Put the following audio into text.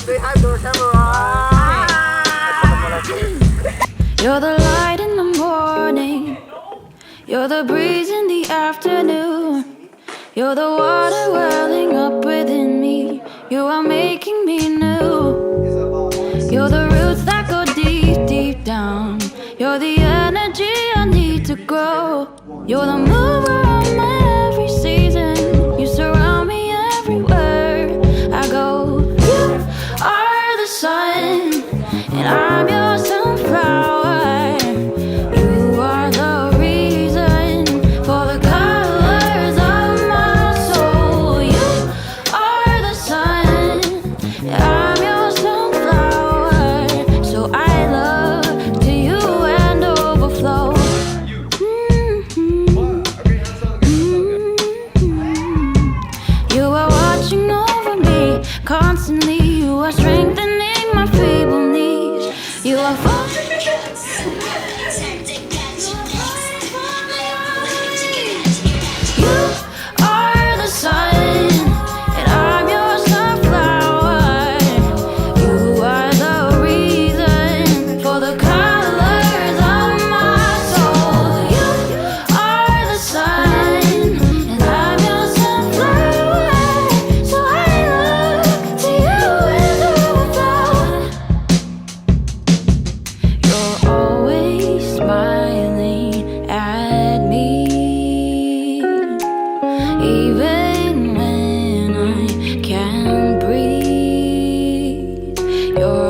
You're the light in the morning. You're the breeze in the afternoon. You're the water welling up within me. You are making me new. You're the roots that go deep, deep down. You're the energy I need to grow. You're the mover of my every season. You surround me everywhere I go. You are the sun, and I'm your sunflower. You are the reason for the colors of my soul. You are the sun, and I'm your sunflower. So I love to you and overflow. You are watching over me constantly. You are strengthening my feeble knees. You are You are the sun, and I'm your sunflower. You are the reason for the colors of my soul. You are the sun, and I'm your sunflower. So I look to you and overflow. You're always smiling at me, even when I can't breathe. You're